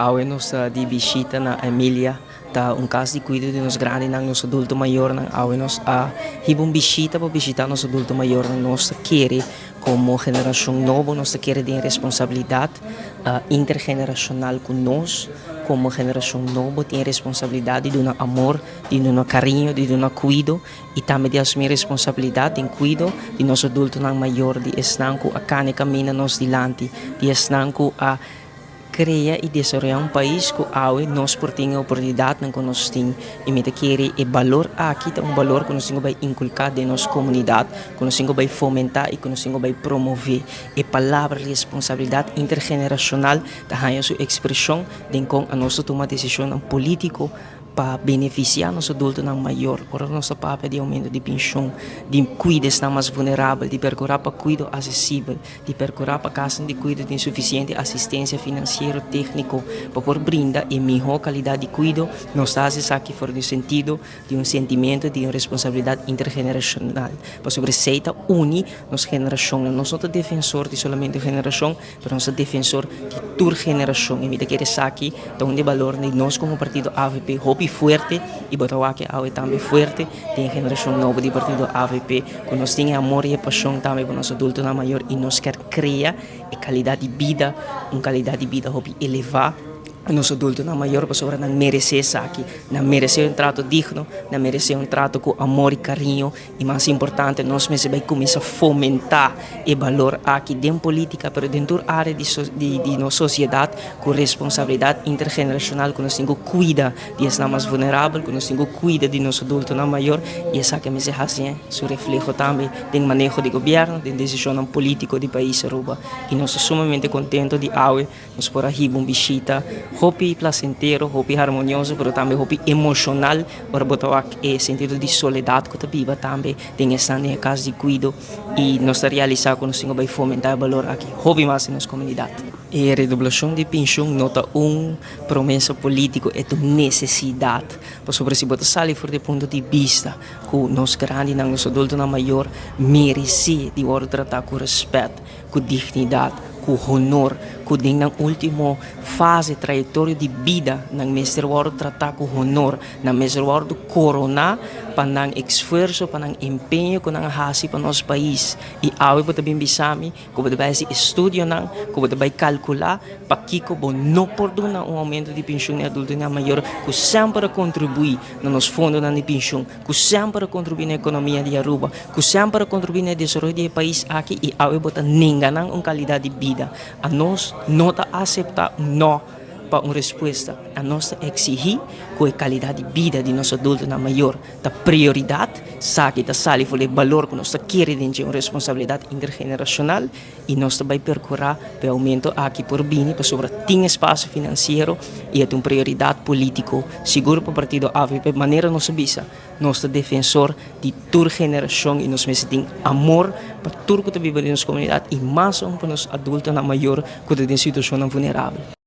Awe nos di visita na Emilia ta um caso de cuido de nos grande nang nos adulto maior nang awe nos hibum visita para visitar nos adulto maior nang nos querer como geração nova nos querer de responsabilidade intergeneracional conosco como geração nova tem responsabilidade de um amor, de um carinho, de um cuido e também de assumir responsabilidade em cuido de nosso adulto nang maior de estanco a cane camina nos dilante de estanco a cria e desenvolver país que nós por ter a oportunidade que nós temos e me querer e valor aqui é valor que nós vai inculcar de nossa comunidade, que nós vai fomentar e que nós vai promover e palavra responsabilidade intergeneracional da sua expressão de com a nossa toma de decisão político para beneficiar nosso adulto não maior, para nosso papel de aumento de pensão, de cuidar está mais vulnerável, de procurar para cuidado acessível, de procurar para casa de cuidado de insuficiente assistência financeira, técnico, para por brindar e melhor qualidade de cuidado, nós estamos aqui fora do sentido de um sentimento de uma responsabilidade intergeneracional, para sobre seita une nossa geração, não sou defensor de somente geração, mas nós defensor de toda geração, e me querer aqui, onde valor de nós como partido AVP fuerte e Botawaque é também fuerte, tem a geração nova de partido AVP, que nós temos amor e paixão também para nosso adulto na maior e nós quer criar a qualidade de vida, uma qualidade de vida hobby elevar nosso adulto na maior pessoa não merece aqui, não merece trato digno, não merece trato com amor e carinho e mais importante nós mesmos vai começar a fomentar e valor aqui dentro da política, mas dentro da área de nossa sociedade com responsabilidade intergeneracional que nós temos que cuidar de as mais vulneráveis, que nós temos que cuidar de nosso adulto na maior e essa que me se assim, isso reflete também no manejo de governo, de decisão política do país Aruba e nós somos sumamente contentes de awe, nós por aqui uma visita hopi placentero, hopi harmonioso, mas também hopi emocional, para botar o sentido de soledade que viva também, tem essa em casa de cuido e nós realizar que nós vai fomentar o valor aqui, hopi mais em nossa comunidade. E a redoblação de pensão nota promessa política é uma necessidade, para sobre se botar sali fora do ponto de vista que nós grande, nós adultos na maior merece de ordem tratar com respeito, com dignidade, com honor, que na última fase trajetória de vida na mestre world tratar com honor na mestre world coronar para nang esforço para nang empenho que nang hasi para nosso país e awe bota bem bisami que bota vai estudo nang que bota vai calcular para que bo não perdona aumento de pensão de adulto na maior que sempre contribui no nosso fundo de pensão que sempre contribui na economia de Aruba que sempre contribui no desenvolvimento do país aqui e awe bota ninguém uma qualidade de vida a nós não aceitar não para uma resposta a nós exigir que a qualidade de vida de nosso adulto na maior da prioridade sabe da sali foi o valor que nós queremos de uma responsabilidade intergeneracional e nós vai percorrer para aumento aqui por bem para sobre tem espaço financeiro e é uma prioridade político seguro para o partido AVP maneira nós visa nós defensor de toda geração e nós temos amor para tudo que vive na nossa comunidade e mais para os adultos na maior que tem situação vulnerável.